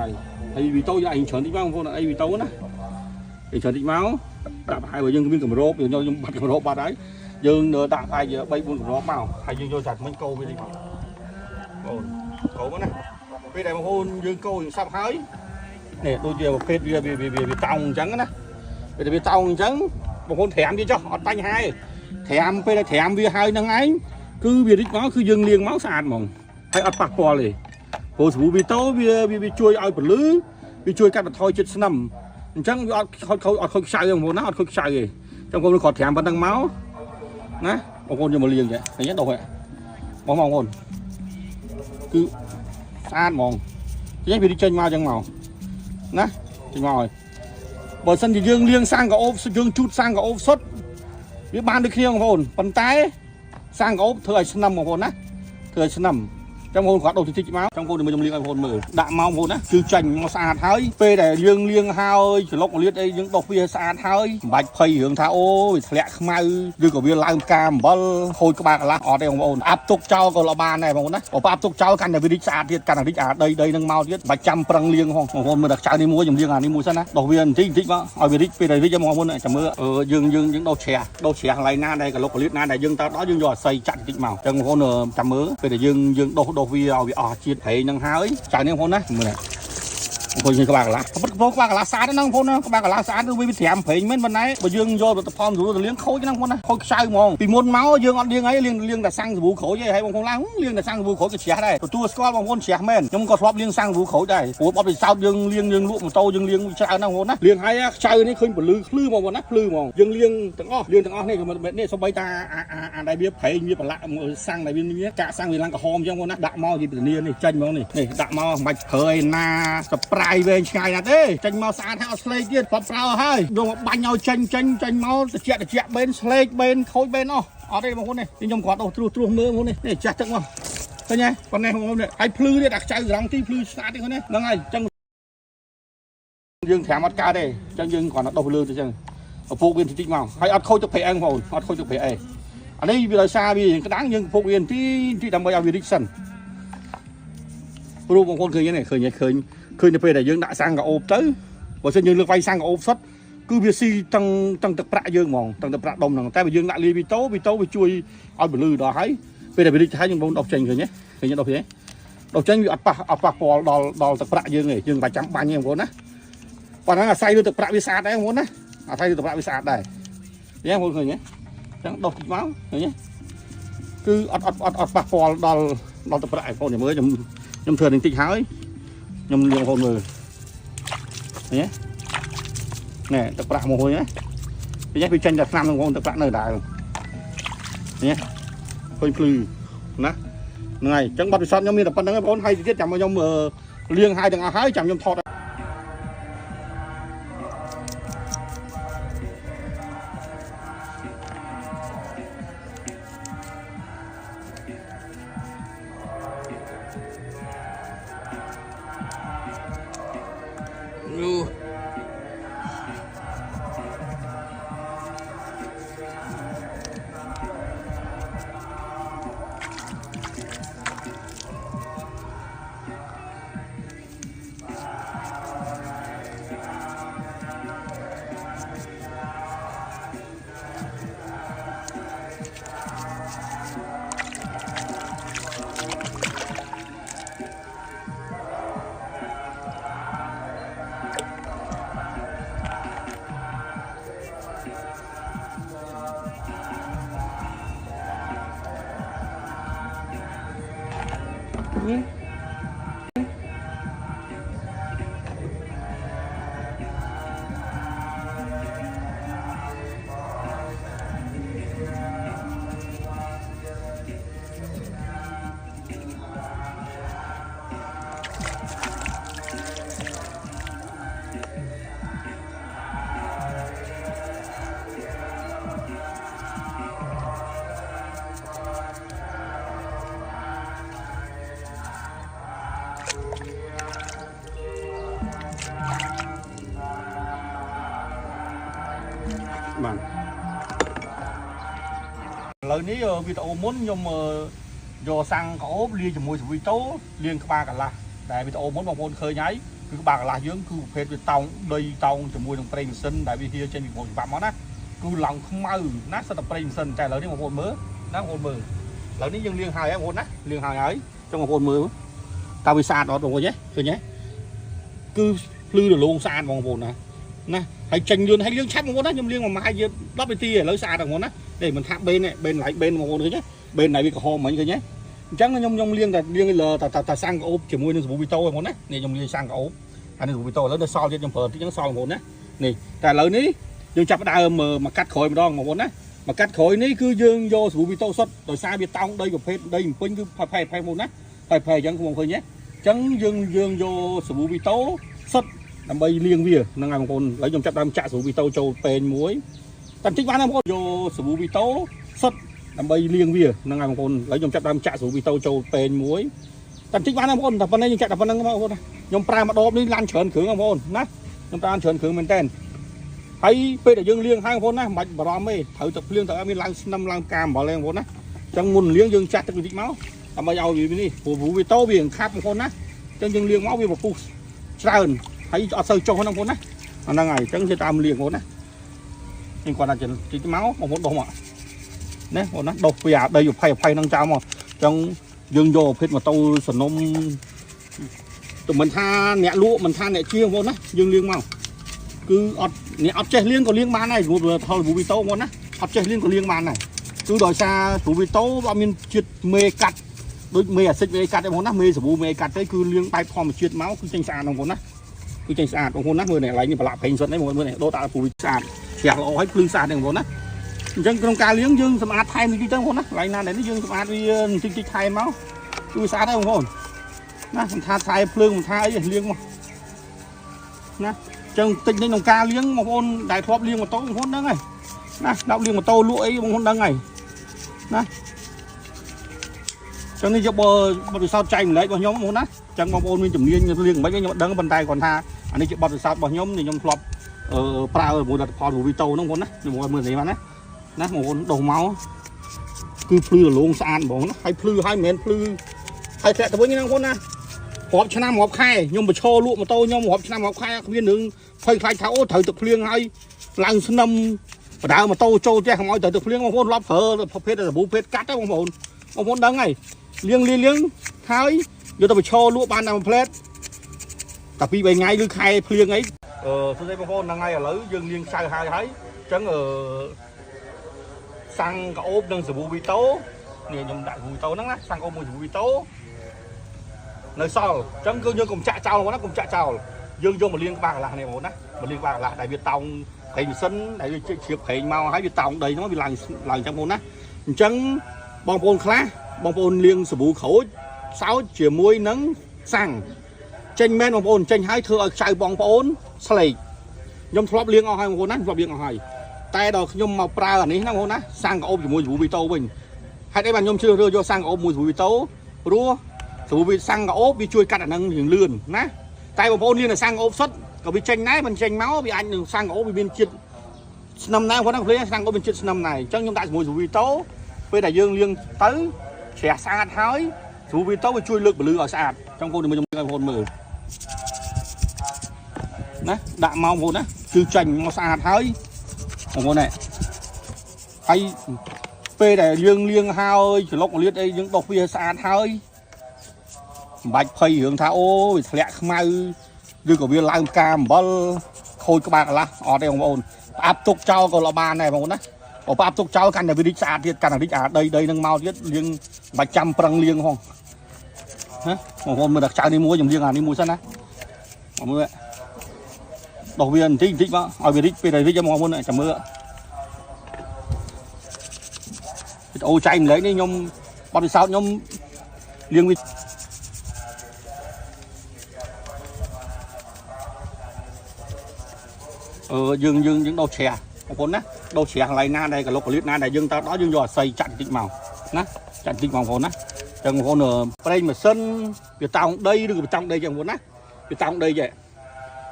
này hay vì tôi anh chọn thích máu không là vì tôi nè anh chọn thích máu đạp hai bởi dương viên cầm rô rồi nhau bật cầm rô ba đấy dương đạp hai giờ bay buôn cầm rô màu hai dương cho chặt mấy câu với đi cậu nè bây giờ mà hôn dương câu sắp hái nè tôi giờ một phết vì tòng trắng nè bây giờ bị tòng trắng một hôn thèm đi cho họ tay hai thèm bây giờ thèm vì hai năng ấy cứ việc máu cứ dương liền máu sạch mỏng hay ăn bạc bò liền hồ sủ bị tố bị chui ao bẩn lứ bị chui cắt thôi chết nằm chẳng không sai không nó không sai gì trong con còn thèm vẫn đang máu nè một con như một liền vậy thấy nhất đâu vậy mỏng mỏng hồn cứ ăn mỏng chứ vì đi chơi màu chẳng màu nè chơi màu rồi bờ sân thì dương liêng sang cả ốp dương chút sang cả ốp xuất biết ban được khi không hồn phần tay sang cả ốp thời năm một hồn á thời năm trong hồn khóa đầu thì thích máu trong hồn thì mình liêng hồn mở đạm mau hồn á chứ chành nó xa thái p để liêng hao ơi chỉ lốc một liệt đây những độc bia xa thái bạch phây hướng tháo ô lẹ mai đưa của bia làm cam bơ hồi các bạn là ở đây hồn áp tục trao còn là bàn này hồn á ở áp tục trao căn là vì đi xa thiệt căn là đi đây đây nâng mau thiết bạch trăm prang liêng hồn mà đặc trao đi mua dùng liêng à đi mua sân á độc viên thích máu ở vì đi p đây đi cho hồn này chả mưa dương những đâu chè lại na đây cả lốc liệt na này dương ta đó dương dò xây chặn thích màu trong hồn chả mưa p để dương đâu vì chia thấy năng hái chạy nên hôn đấy thôi như các bạn là các bạn là xa đấy năng hôn các bạn là xa tôi bị thèm phải mấy bên này mà dương do tập form rủ liếng khối cái năng hôn khối sai mong vì môn máu dương ăn liêng ấy liêng là sang vụ khối vậy hay bằng không lắng liêng là sang vụ khối cái chè đây tôi score bằng hôn chè men nhưng có swap liêng sang vụ khối đây của bóp thì sao dương liêng lụa một tô dương liêng sai năng hôn á liêng hay sai này khơi một lư mong một nắp lư mong dương liêng thằng này mà bên này sao bay ta đại biết phải như là sang này bên cả sang vì lăng cả hôm trong con á đạm mau gì tự nhiên này tranh mong này đạm mau mạch khơi na spray về ngày là thế tranh mau xa theo slay kia phập phao hơi dùng bánh nhau tranh máu chẹt bên slay bên khối bên nó ở đây một con này nhưng trong quạt đâu trù mưa một này để chặt không thôi nhá con này không này hay phư để đặt chạy rong tí phư xa đi con này nó ngay trong dương thèm mắt ca đây trong dương còn nó đầu lư thì chẳng ở phụ viên thì tích màu hay ăn khôi cho phải ăn hồn ăn khôi cho phải ăn ở đây bây giờ xa vì cái đáng nhưng phụ viên tí đầm bay ao vì đích sân pro một con khơi như này khơi này về để dương đã sang cả ốp tới và xin dương lực vay sang cả ốp xuất cứ việc si tăng tập bạ dương mòn tăng tập bạ đồng năng tay dương lại li bị tố bị chui ao bự lư đó thấy về để bị thấy những bông độc tranh rồi nhé khơi như độc thế độc tranh bị áp bò đò tập bạ dương này dương 300 bao nhiêu con á còn nó là say đưa tập bạ bị sạt đấy không muốn á say đưa tập bạ bị sạt đây nhé mọi người nhé chẳng độc thịt máu rồi nhé cứ áp bò đò tập bạ con nhà mới nhom thường tích hái nhom liêng hồn người nhé nè tập bạ mồ hôi nhé nhé vì tranh đặt năm thằng con tập bạ nơi đại nhé khơi phừ nè này chẳng bắt được sao nhom như tập bắn đắng bốn hay tiết chậm vào nhom liêng hai thằng hái chậm nhom thọt Vâng. Lời ní vì tao muốn nhưng mà do sang có ốp liên cho mùi vị tố liên ba cả là tại vì tao muốn bằng môn khơi nháy គឺបាក់កន្លះយើងគឺប្រភេទវាតោងដីតោងជាមួយនឹងប្រេងម៉ាស៊ីនដែលវាហៀចេញពីបងច្បាប់មកណាគឺឡើងខ្មៅណាសិតតែប្រេងម៉ាស៊ីនតែឥឡូវនេះបងប្អូនមើលណាបងប្អូនមើលឥឡូវនេះយើងលាងហើយបងប្អូនណាលាងហើយចង់បងប្អូនមើលតើវាស្អាតអត់បងប្អូនឃើញទេគឺភ្លឺរលោងស្អាតបងប្អូនណាហើយចេញយន្តហើយលាងឆាប់បងប្អូនណាខ្ញុំលាងមួយម៉ាយ10នាទីឥឡូវស្អាតបងប្អូនណានេះមិនថាបេនបេនឡៃបេនបងប្អូនឃើញទេបេនណៃវាក្រហមមិញឃើញទេអញ្ចឹងខ្ញុំលាងតែលាងលើតែសាំងក្អូបជាមួយនឹងសាប៊ូវីតូបងប្អូនណានេះខ្ញុំលាងសាំងក្អូបអានេះសាប៊ូវីតូឥឡូវនៅសល់ទៀតខ្ញុំប្រើតិចហ្នឹងសល់បងប្អូនណានេះតែឥឡូវនេះយើងចាប់ដើមមកកាត់ក្រោយម្ដងបងប្អូនណាមកកាត់ក្រោយនេះគឺយើងយកសាប៊ូវីតូសុទ្ធដោយសារវាតោងដីប្រភេទដីបំពេញគឺផែបងប្អូនណាផែអញ្ចឹងខ្ញុំឃើញទេអញ្ចឹងយើងយកសាប៊ូវីតូសុទ្ធដើម្បីលាងវាហ្នឹងហើយបងប្អូនឥឡូវខ្ញុំចាប់ដើមចាក់សាប៊ូវីតូចូលពេញមួយតែបន្តិចបានបងប្អូនយកសាប៊ូវីតូសុទ្ធដើម្បីលាងវាហ្នឹងហើយបងប្អូនឥឡូវខ្ញុំចាប់ដើមចាក់សាប៊ូវីតូចូលពេញមួយតែបន្តិចបានបងប្អូនតែប៉ុណ្ណេះយើងចាក់តែប៉ុណ្្នឹងបងប្អូនខ្ញុំប្រើម្ដងនេះឡានច្រើនគ្រឿងបងប្អូនណាខ្ញុំប្រើច្រើនគ្រឿងមែនតើហើយពេលដែលយើងលាងហើយបងប្អូនណាមិនបាច់បារម្ភទេត្រូវទឹកភ្លៀងត្រូវឲ្យមានឡើងស្នឹមឡើងផ្កាអំបិលទេបងប្អូនណាអញ្ចឹងមុនលាងយើងចាក់ទឹកបន្តិចមកដើម្បីឲ្យវានេះព្រោះវីតូវាខាប់បងប្អូនណាអញ្ចឹងយើងលាងមកវាពពុះច្រើនហើយអត់សូវចុះហ្នឹងបងប្អូនណាអាហ្នឹងហើយអញ្ចឹងគេតាមលាងបងប្អូនណាខ្ញុំគាត់ថាតិចមកបងប្អូនដុសមកណាបងប្អូនណាដុសពីអាដី20ហ្នឹងចោលមកអញ្ចឹងយើងយកប្រភេទម៉ូតូសនំទៅមិនថាអ្នកលក់មិនថាអ្នកជាងបងប្អូនណាយើងលាងមកគឺអត់អ្នកអត់ចេះលាងក៏លាងបានដែរព្រោះថលវីតូបងប្អូនណាអត់ចេះលាងក៏លាងបានដែរគឺដោយសារវីតូអត់មានជាតិមេកាត់ដូចមេអាស៊ីតមេកាត់ទេបងប្អូនណាមេសាប៊ូមេកាត់ទេគឺលាងបែបធម្មជាតិមកគឺចេញស្អាតបងប្អូនណាគឺចេញស្អាតបងប្អូនណាមើលនេះកន្លែងនេះប្រឡាក់ប្រេងសុទ្ធនេះបងប្អូនមើលនេះដូរតាពូវិស្អាតជ្រះល្អហើយភ្លឺស្អាតទេបងប្អូនណាអញ្ចឹងក្នុងការលាងយើងសម្អាតថែមតិចទៅបងប្អូនណាកន្លែងណាដែលនេះយើងសម្អាតវាបន្តិចថែមមកគឺស្អាតហើយបងប្អូនណាមិនថាខ្សែភ្លើងមិនថាអីលាងមកណាអញ្ចឹងតិចនេះក្នុងការលាងបងប្អូនដែលធ្លាប់លាងម៉ូតូបងប្អូនហ្នឹងហើយណាដល់លាងម៉ូតូលក់អីបងប្អូនហ្នឹងហើយណាចឹងនេះយកបទពិសោធន៍ចែកម្លែករបស់ខ្ញុំបងប្អូនណាចឹងបងប្អូនមានជំនាញលាងមិនខ្ញុំអត់ដឹងប៉ុន្តែគាត់ថាអានេះជាបទពិសោធន៍របស់ខ្ញុំខ្ញុំធ្លាប់ប្រើមួយលទ្ធផលវីតូហ្នឹងបងប្អូនណាខ្ញុំមើលនេះបានណាបងប្អូនដុសមកគឺភ្លឺរលោងស្អាតបងណាហើយភ្លឺហើយមិនមែនភ្លឺហើយធ្លាក់ទៅវិញហ្នឹងបងប្អូនណារាប់ឆ្នាំរាប់ខែខ្ញុំបញ្ឈរលក់ម៉ូតូខ្ញុំរាប់ឆ្នាំរាប់ខែគ្មានរឿងភ័យខ្លាចថាអូត្រូវទឹកភ្លៀងហើយឡើងស្នឹមបដើម៉ូតូចូលផ្ទះកុំឲ្យត្រូវទឹកភ្លៀងបងប្អូនរាប់ប្រើប្រភេទសាប៊ូភេទកាត់ទេបងប្អូនដឹងហើយលាងហើយយកទៅបញ្ឈរលក់បានតាមផ្លែតតែ2 3ថ្ងៃឬខែភ្លៀងអីសួស្ដីបងប្អូនហ្នឹងហើយឥឡូវយើងលាងខ្សៅហើយអញ្ចឹងសាំងក្អូបនិងសាប៊ូវីតូនេះខ្ញុំដាក់សាប៊ូវីតូហ្នឹងណាសាំងក្អូបមួយសាប៊ូវីតូនៅសល់អញ្ចឹងគឺយើងកុំចាក់ចោលបងណាកុំចាក់ចោលយើងយកមកលាងក្បាលកន្លះនេះបងប្អូនណាមកលាងក្បាលកន្លះដែលវាតោងប្រេងម៉ាស៊ីនដែលវាជ្រាបប្រេងមកហើយវាតោងដីហ្នឹងវាឡើងអញ្ចឹងបងប្អូនណាអញ្ចឹងបងប្អូនខ្លះបងប្អូនលាងសាប៊ូក្រូចសោតជាមួយនឹងសាំងចេញមែនបងប្អូនចេញហើយធ្វើឲ្យខ្ចៅបងប្អូនស្លេកខ្ញុំធ្លាប់លាងអស់ហើយបងប្អូនណាធ្លាប់លាងអស់ហើយតែដល់ខ្ញុំមកប្រើអានេះណាបងប្អូនណាសាំងក្អូបជាមួយសាប៊ូវីតូវិញហេតុអីបានខ្ញុំជ្រើសរើសយកសាំងក្អូបមួយសាប៊ូវីតូព្រោះសាប៊ូវីសាំងក្អូបវាជួយកាត់អាហ្នឹងរឿងលឿនណាតែបងប្អូនលាងតែសាំងក្អូបសុទ្ធក៏វាចេញដែរមិនចេញមកវាអាចនឹងសាំងក្អូបវាមានជាតិស្នឹមដែរបងប្អូនណាសាំងក្អូបមានជាតិស្នឹមដែរអញ្ចឹងខ្ញុំដាក់ជាមួយសាប៊ូវីតូពេលដែលយើងលាងទៅជ្រះស្អាតហើយសាប៊ូវីតូវាជួយលើកពលឺឲ្យស្អាតចង់បងប្អូនខ្ញុំឲ្យបងប្អូនមើលណាដាក់មកបងប្អូនណាគឺចាញ់មកស្អាតហើយបងប្អូនណាហើយពេលដែលយើងលាងហើយច្រឡុកលាតអីយើងដុសវាស្អាតហើយមិនបាច់ភ័យរឿងថាអូវាធ្លាក់ខ្មៅឬក៏វាឡើងផ្កាអំបិលខូចក្បាលកន្លះអត់ទេបងប្អូនផ្អាប់ទុកចោលក៏ល្អបានដែរបងប្អូនណាបើផ្អាប់ទុកចោលកាន់តែវារីកស្អាតទៀតកាន់តែរីកអាដីហ្នឹងមកទៀតលាងបាច់ចាំប្រឹងលាងហងណាបងប្អូនមើលតែខ្ចៅនេះមួយខ្ញុំលាងអានេះមួយសិនណាបងមើលដុសវាបន្តិចមកឲ្យវារីកពេលដែលរីកបងប្អូនចាំមើលវីដេអូចែកម្លែកនេះខ្ញុំបទពិសោធន៍ខ្ញុំលាងវាយើងដោះជ្រះបងប្អូនណាដោះជ្រះកន្លែងណាដែលកលុកកលៀតណាដែលយើងតដល់យើងយកអាស័យចាក់បន្តិចមកណាចាក់បន្តិចបងប្អូនណាចឹងបងប្អូនប្រេងម៉ាស៊ីនវាតោងដីឬក៏វាតោងដីចឹងបងប្អូនណាវាតោងដីចេះ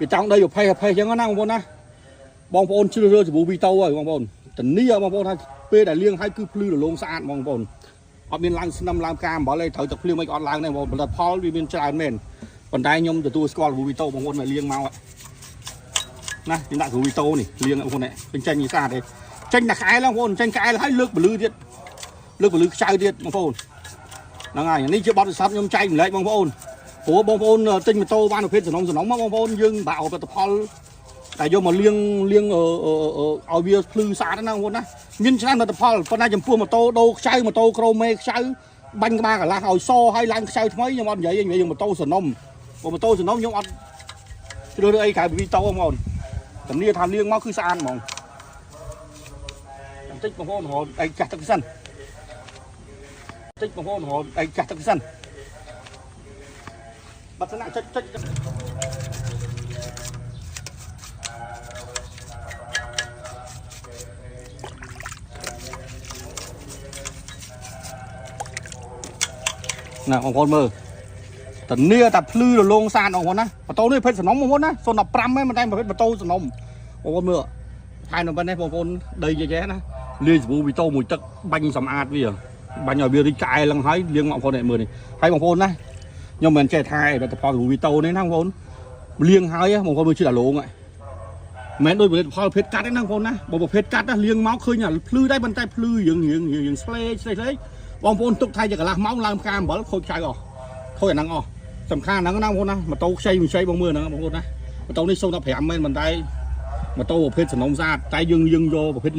វាតោងដី20ចឹងណាបងប្អូនណាបងប្អូនជ្រើសរើសសាប៊ូវីតូហើយបងប្អូនធានាបងប្អូនថាពេលដែលលាងហើយគឺភ្លឺរលោងស្អាតបងប្អូនអត់មានឡើងស្នឹមឡើងផ្កាអំបិលទេត្រូវទឹកភ្លៀងមិនអត់ឡើងទេបងប្អូនផលវាមានច្រើនមែន còn đây nhom từ tôi score của Vito bằng con này liêng mau ạ nè hiện tại của Vito này liêng con này bên tranh như sao đây tranh là khai lắm con tranh cái là hai lướt bự lư sai điện bằng phôn là ngày này chưa bắt được sắp nhom tranh lấy bằng phôn của bông phôn tinh mà tô ban được phết rồi nóng bông phôn nhưng bảo tập phôn tại do mà liêng ở bia lư xa đó nào con á nhưng sao mà tập phôn con này chấm pua mà tô đô sai mà tô chrome sai banh ba cả là hồi so hay lang sai mấy nhưng mà vậy anh vậy mà tô sườn nông mà tô sườn nông nhưng ăn đưa đây cái bị tô không còn tầm nia tham liêng máu cứ xa mà tích bằng phôn họ đánh chặt cái sân tích bằng phôn họ đánh chặt cái sân bắt nó lại tích nào con mơ tận nia tập lư rồi lông san ông con á mà tô này phết sườn nóng một con á son đập pram ấy mà đây mà phết mà tô sườn nóng con mơ hai nó bên đây con đầy như thế nè liên vụ bị tô mùi tắc banh sầm ạt bây giờ banh ở bia đi cài lăng hái liêng ngọn con này mưa này hay bằng con đấy nhưng mình chơi thai là tập vụ bị tô đấy năng con liêng hái á một con mưa chưa là lố vậy mẹ đôi với phao phết cắt đấy năng con á bộ phết cắt á liêng máu khơi nhà lư đây bàn tay lư dừng slay đấy bong con tục thay cho cả là máu làm cam bỏ khôi trái rồi khôi năng tầm kha năng năng con á mà tô xây bằng mưa nữa bằng con á mà tô đi sâu tập hẻm bên bàn tay mà tô một phết sườn nông ra tay dưng vô một phết